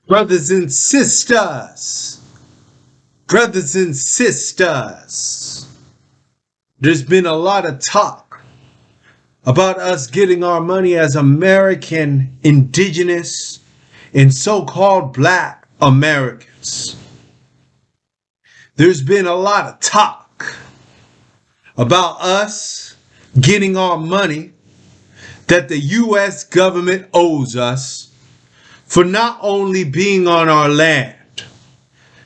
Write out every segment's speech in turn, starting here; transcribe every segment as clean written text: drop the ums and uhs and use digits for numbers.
Brothers and sisters, there's been a lot of talk about us getting our money as American, indigenous, and so-called black Americans. There's been a lot of talk about us getting our money that the U.S. government owes us for not only being on our land,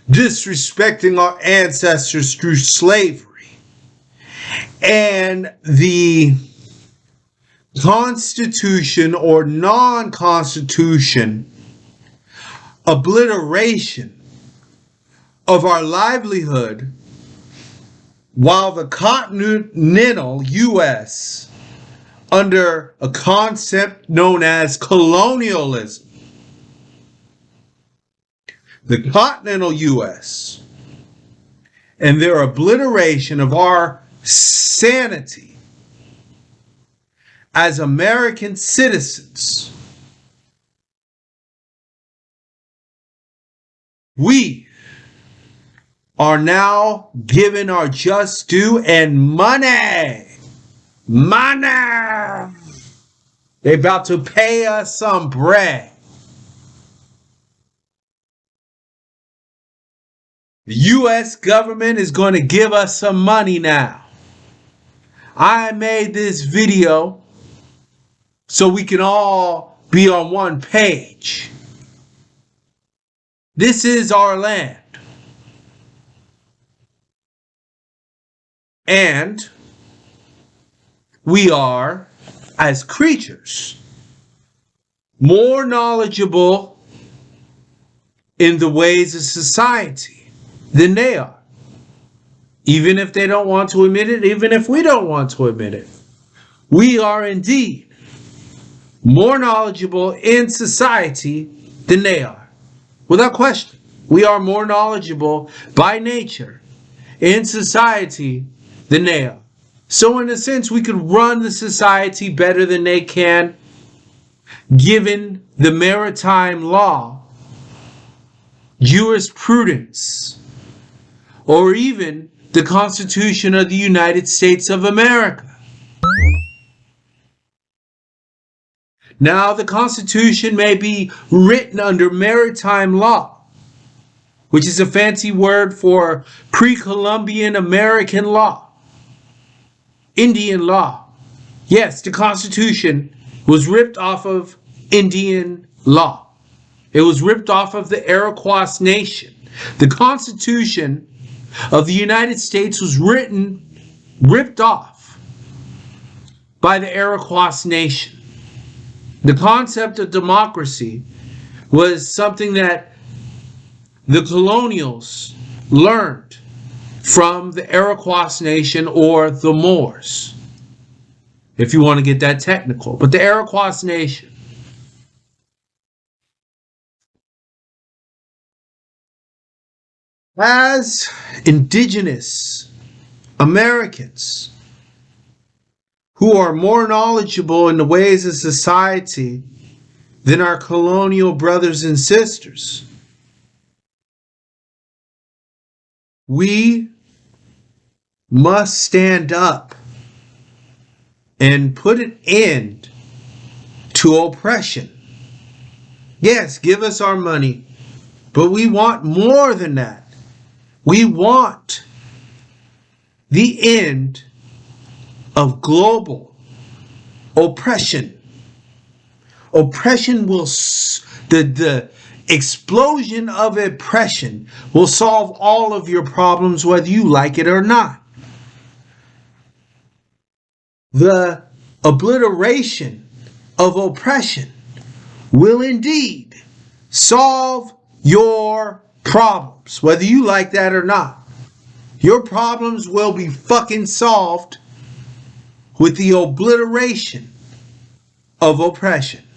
disrespecting our ancestors through slavery, and the Constitution or non-Constitution obliteration of our livelihood, while the continental U.S., under a concept known as colonialism, the continental U.S. and their obliteration of our sanity as American citizens, we are now given our just due and money. They about to pay us some bread. The U.S. government is going to give us some money now. I made this video so we can all be on one page. This is our land. And we are, as creatures, more knowledgeable in the ways of society than they are. Even if they don't want to admit it, even if we don't want to admit it. We are indeed more knowledgeable in society than they are. Without question, we are more knowledgeable by nature in society than they are. So in a sense, we could run the society better than they can, given the maritime law, jurisprudence, or even the Constitution of the United States of America. Now, the Constitution may be written under maritime law, which is a fancy word for pre-Columbian American law. Indian law. Yes, the Constitution was ripped off of Indian law. It was ripped off of the Iroquois nation. The Constitution of the United States was ripped off by the Iroquois nation. The concept of democracy was something that the colonials learned from the Iroquois nation, or the Moors, if you want to get that technical. But the Iroquois nation. As indigenous Americans who are more knowledgeable in the ways of society than our colonial brothers and sisters, we must stand up and put an end to oppression. Yes, give us our money, but we want more than that. We want the end of global oppression. Oppression will, the explosion of oppression will solve all of your problems, whether you like it or not. The obliteration of oppression will indeed solve your problems, whether you like that or not. Your problems will be fucking solved with the obliteration of oppression.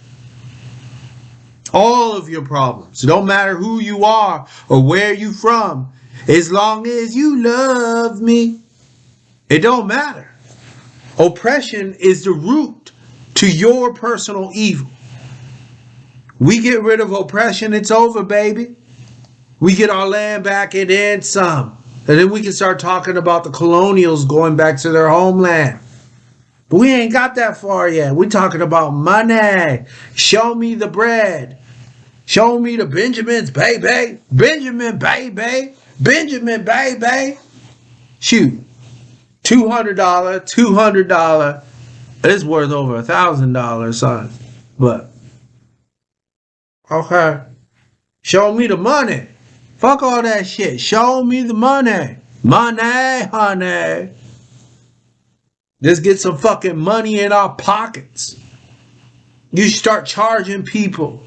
All of your problems. It don't matter who you are or where you from. As long as you love me, it don't matter. Oppression is the root to your personal evil. We get rid of oppression, it's over, baby. We get our land back and then some. And then we can start talking about the colonials going back to their homeland. But we ain't got that far yet. We're talking about money. Show me the bread. Show me the Benjamins, baby. Benjamin, baby. Benjamin, baby. Shoot. $200, $200. It's worth over $1,000, son. But, okay. Show me the money. Fuck all that shit. Show me the money. Money, honey. Let's get some fucking money in our pockets. You start charging people.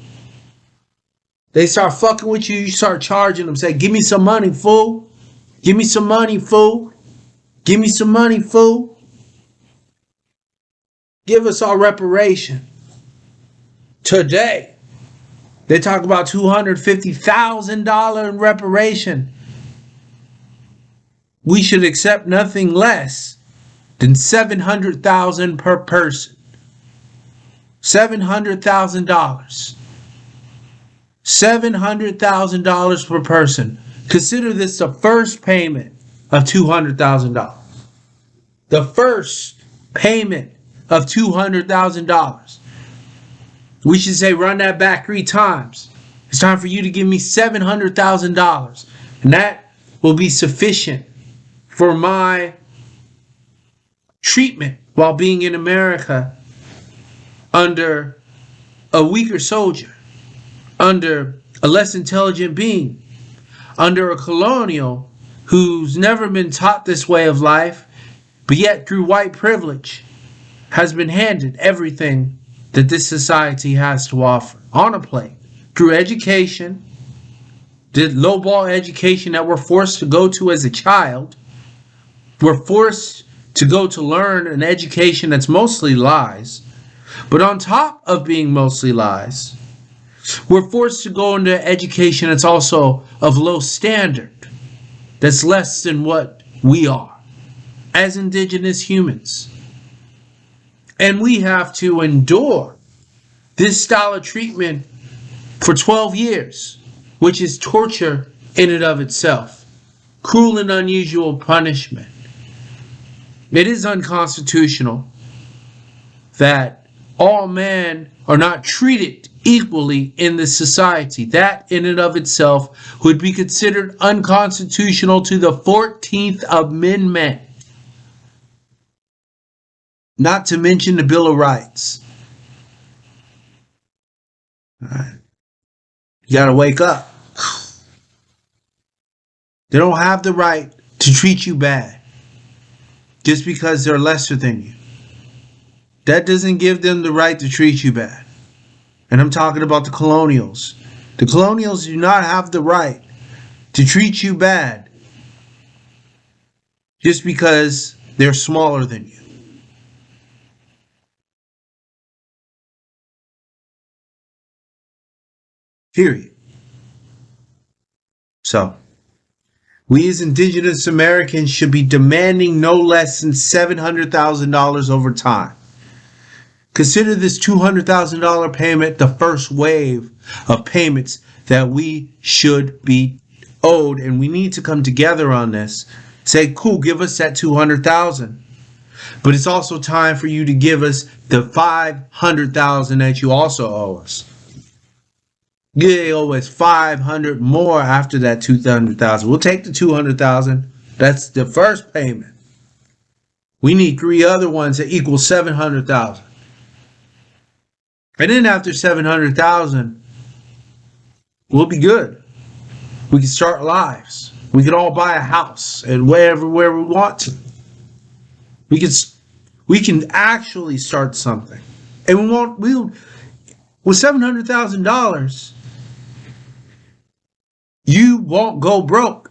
They start fucking with you. You start charging them. Say, give me some money, fool. Give me some money, fool. Give me some money, fool. Give us our reparation. Today. They talk about $250,000 in reparation. We should accept nothing less than $700,000 per person. $700,000. $700,000 per person. Consider this the first payment of $200,000. The first payment of $200,000. We should say, run that back 3 times. It's time for you to give me $700,000. And that will be sufficient for my treatment while being in America under a weaker soldier, under a less intelligent being, under a colonial who's never been taught this way of life, but yet through white privilege has been handed everything that this society has to offer on a plate through education, the lowball education that we're forced to go to as a child. We're forced to go to learn an education that's mostly lies. But on top of being mostly lies, we're forced to go into education that's also of low standard, that's less than what we are as indigenous humans. And we have to endure this style of treatment for 12 years, which is torture in and of itself. Cruel and unusual punishment. It is unconstitutional that all men are not treated equally in this society. That in and of itself would be considered unconstitutional to the 14th Amendment. Not to mention the Bill of Rights. All right. You gotta wake up. They don't have the right to treat you bad just because they're lesser than you. That doesn't give them the right to treat you bad. And I'm talking about the colonials. The colonials do not have the right to treat you bad just because they're smaller than you. Period. So, we as indigenous Americans should be demanding no less than $700,000 over time. Consider this $200,000 payment the first wave of payments that we should be owed, and we need to come together on this. Say, cool, give us that $200,000. But it's also time for you to give us the $500,000 that you also owe us. You owe us $500 more after that $200,000. We'll take the $200,000. That's the first payment. We need 3 other ones that equal $700,000. And then after $700,000, we'll be good. We can start lives. We can all buy a house and where we want to. We can actually start something. And with $700,000, you won't go broke.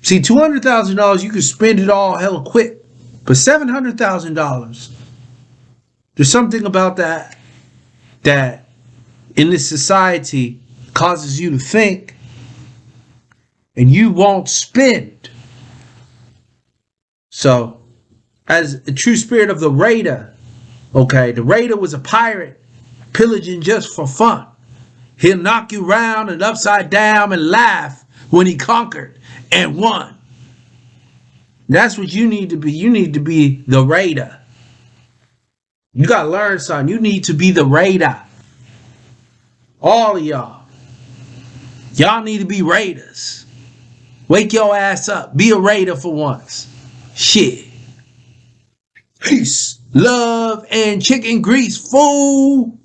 See, $200,000, you can spend it all hella quick. But $700,000, there's something about that in this society causes you to think, and you won't spend. So, as a true spirit of the raider, okay, the raider was a pirate pillaging just for fun. He'll knock you round and upside down and laugh when he conquered and won. That's what you need to be. You need to be the raider. You got to learn something. You need to be the raider. All of y'all. Y'all need to be raiders. Wake your ass up. Be a raider for once. Shit. Peace, love, and chicken grease, fool.